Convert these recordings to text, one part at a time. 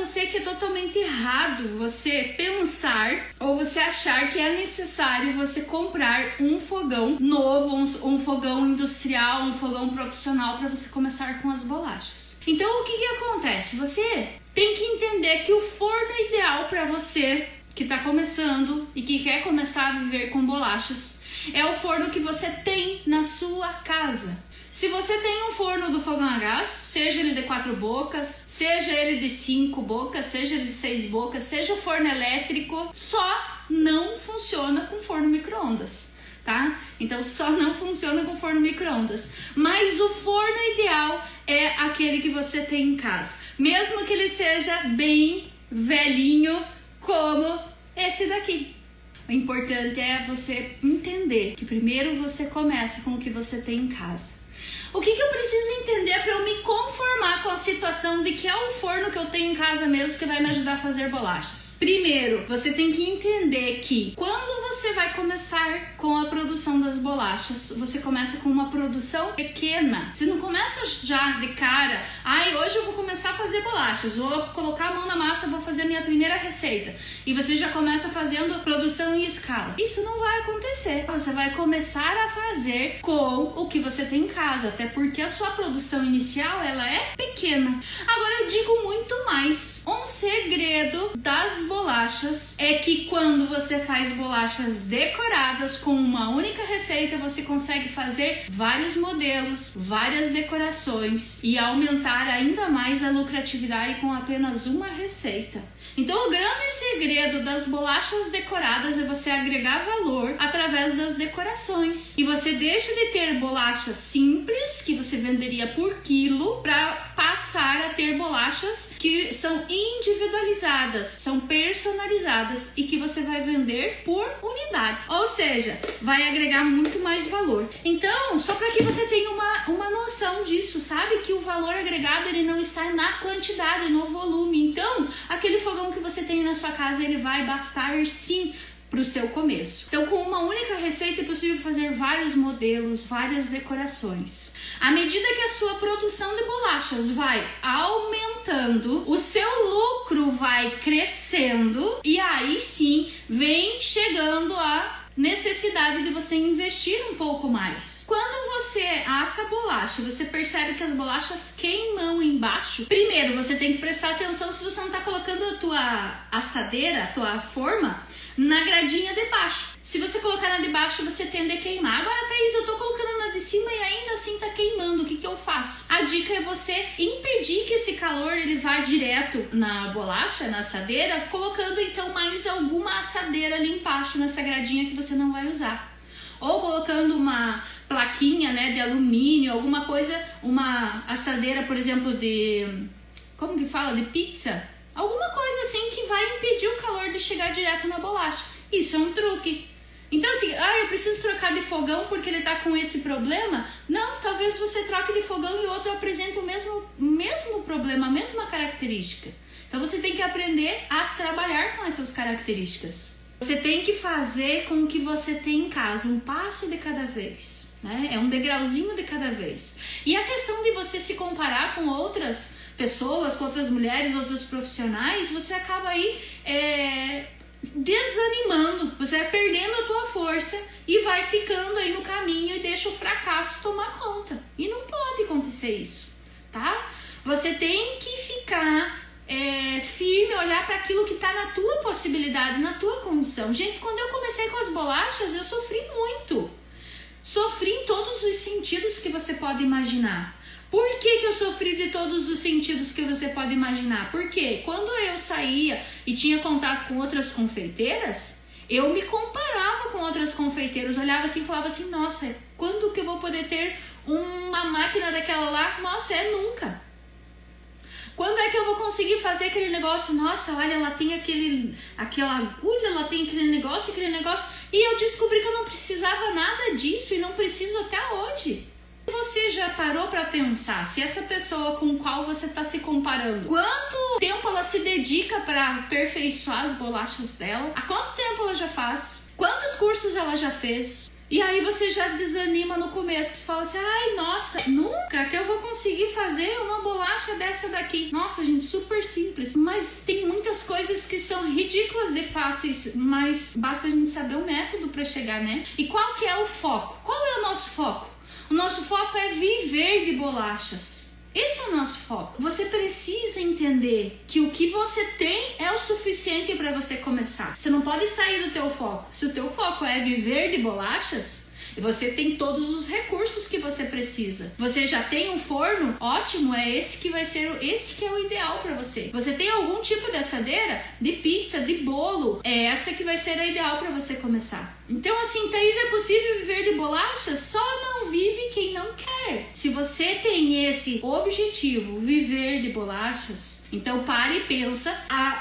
você que é totalmente errado você pensar ou você achar que é necessário você comprar um fogão novo, um fogão industrial, um fogão profissional para você começar com as bolachas. Então o que acontece? Você tem que entender que o forno ideal para você que está começando e que quer começar a viver com bolachas é o forno que você tem na sua casa. Se você tem um forno do fogão a gás, seja ele de 4 bocas, seja ele de 5 bocas, seja ele de 6 bocas, seja o forno elétrico, só não funciona com forno micro-ondas, tá? Então só não funciona com forno micro-ondas. Mas o forno ideal é aquele que você tem em casa, mesmo que ele seja bem velhinho como esse daqui. O importante é você entender que primeiro você começa com o que você tem em casa. O que eu preciso entender para eu me conformar com a situação de que é o forno que eu tenho em casa mesmo que vai me ajudar a fazer bolachas? Primeiro, você tem que entender que quando você vai começar com a produção das bolachas, você começa com uma produção pequena. Você não começa já de cara, hoje eu vou começar a fazer bolachas, vou colocar a mão na massa, vou fazer a minha primeira receita. E você já começa fazendo produção em escala. Isso não vai acontecer. Você vai começar a fazer com o que você tem em casa, até porque a sua produção inicial ela é pequena. Agora eu digo muito mais. Um segredo das bolachas é que quando você faz bolachas decoradas com uma única receita, você consegue fazer vários modelos, várias decorações e aumentar ainda mais a lucratividade com apenas uma receita. Então o grande segredo das bolachas decoradas é você agregar valor através das decorações. E você deixa de ter bolachas simples, que você venderia por quilo, para passar a ter bolachas que são individualizadas, são personalizadas e que você vai vender por unidade. Ou seja, vai agregar muito mais valor. Então, só para que você tenha uma noção disso, sabe? Que o valor agregado ele não está na quantidade, no volume. Então, aquele fogão que você tem na sua casa, ele vai bastar sim para o seu começo. Então, com uma única receita é possível fazer vários modelos, várias decorações. À medida que a sua produção de bolachas vai aumentando, o seu lucro vai crescendo e aí sim vem chegando a necessidade de você investir um pouco mais. Quando você assa a bolacha, você percebe que as bolachas queimam embaixo. Primeiro, você tem que prestar atenção se você não está colocando a tua assadeira, a tua forma, na gradinha de baixo. Se você colocar na de baixo, você tende a queimar. Agora, Thaís, eu tô colocando na de cima e ainda assim tá queimando. O que eu faço? A dica é você impedir que esse calor ele vá direto na bolacha, na assadeira, colocando então mais alguma assadeira ali embaixo, nessa gradinha que você não vai usar. Ou colocando uma plaquinha, né, de alumínio, alguma coisa, uma assadeira, por exemplo, de... como que fala? De pizza? Alguma coisa assim que vai impedir o calor de chegar direto na bolacha. Isso é um truque. Então assim, eu preciso trocar de fogão porque ele tá com esse problema? Não, talvez você troque de fogão e o outro apresente o mesmo problema, a mesma característica. Então você tem que aprender a trabalhar com essas características. Você tem que fazer com o que você tem em casa, um passo de cada vez, né? É um degrauzinho de cada vez. E a questão de você se comparar com outras pessoas, com outras mulheres, outros profissionais, você acaba aí desanimando, você vai perdendo a tua força e vai ficando aí no caminho e deixa o fracasso tomar conta. E não pode acontecer isso, tá? Você tem que ficar firme, olhar para aquilo que está na tua possibilidade, na tua condição. Gente, quando eu comecei com as bolachas, eu sofri muito. Sofri em todos os sentidos que você pode imaginar. Por que eu sofri de todos os sentidos que você pode imaginar? Porque quando eu saía e tinha contato com outras confeiteiras, eu me comparava com outras confeiteiras, olhava assim e falava assim, nossa, quando que eu vou poder ter uma máquina daquela lá? Nossa, nunca. Quando é que eu vou conseguir fazer aquele negócio? Nossa, olha, ela tem aquela agulha, ela tem aquele negócio. E eu descobri que eu não precisava nada disso e não preciso até hoje. Você já parou para pensar se essa pessoa com qual você está se comparando, quanto tempo ela se dedica para aperfeiçoar as bolachas dela? Há quanto tempo ela já faz? Quantos cursos ela já fez? E aí você já desanima no começo, que você fala assim, ai, nossa, nunca que eu vou conseguir fazer uma bolacha dessa daqui. Nossa, gente, super simples. Mas tem muitas coisas que são ridículas de fáceis, mas basta a gente saber o método para chegar, né? E qual que é o foco? Qual é o nosso foco? O nosso foco é viver de bolachas. Esse é o nosso foco. Você precisa entender que o que você tem é o suficiente para você começar. Você não pode sair do teu foco. Se o teu foco é viver de bolachas, você tem todos os recursos que você precisa. Você já tem um forno? Ótimo, é esse que vai ser, esse que é o ideal para você. Você tem algum tipo de assadeira? De pizza, de bolo? É essa que vai ser a ideal para você começar. Então assim, Thaís, é possível viver de bolachas? Só não vive quem não quer. Se você tem esse objetivo, viver de bolachas, então pare e pensa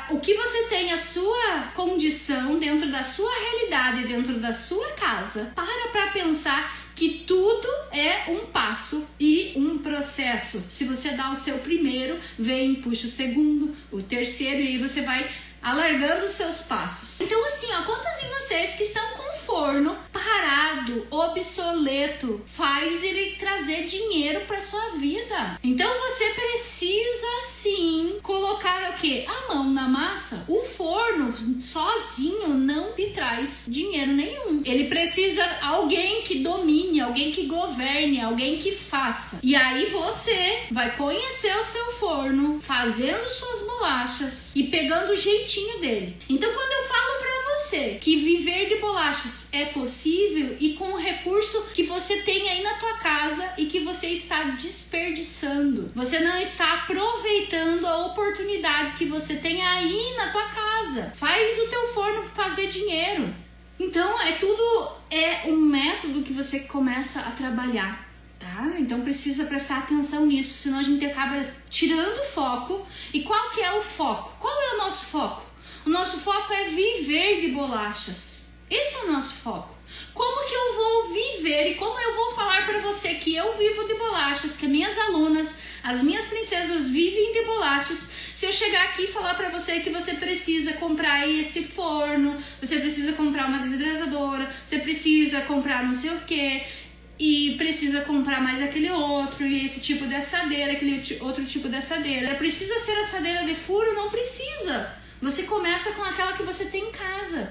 o que você tem, a sua condição dentro da sua realidade, dentro da sua casa. Para pensar que tudo é um passo e um processo. Se você dá o seu primeiro, vem, puxa o segundo, o terceiro, e aí você vai alargando os seus passos. Então assim, quantos de vocês que estão com o forno parado, obsoleto, faz ele trazer dinheiro para sua vida? Então você precisa sim colocar o quê? A mão na massa. O forno sozinho não te traz dinheiro nenhum. Ele precisa alguém que domine, alguém que governe, alguém que faça. E aí você vai conhecer o seu forno, fazendo suas bolachas e pegando o jeitinho dele. Então quando eu falo pra você que viver de bolachas é possível e com o recurso que você tem aí na tua casa e que você está desperdiçando, você não está aproveitando a oportunidade que você tem aí na tua casa. Faz o teu forno fazer dinheiro. Então tudo é um método que você começa a trabalhar, tá? Então precisa prestar atenção nisso, senão a gente acaba tirando o foco. E qual que é o foco? Qual é o nosso foco? O nosso foco é viver de bolachas. Esse é o nosso foco. Como que eu vou viver e como eu vou falar para você que eu vivo de bolachas, que minhas alunas, as minhas princesas vivem de bolachas, se eu chegar aqui e falar para você que você precisa comprar esse forno, você precisa comprar uma desidratadora, você precisa comprar não sei o que, e precisa comprar mais aquele outro, e esse tipo de assadeira, aquele outro tipo de assadeira. Precisa ser assadeira de furo? Não precisa. Você começa com aquela que você tem em casa.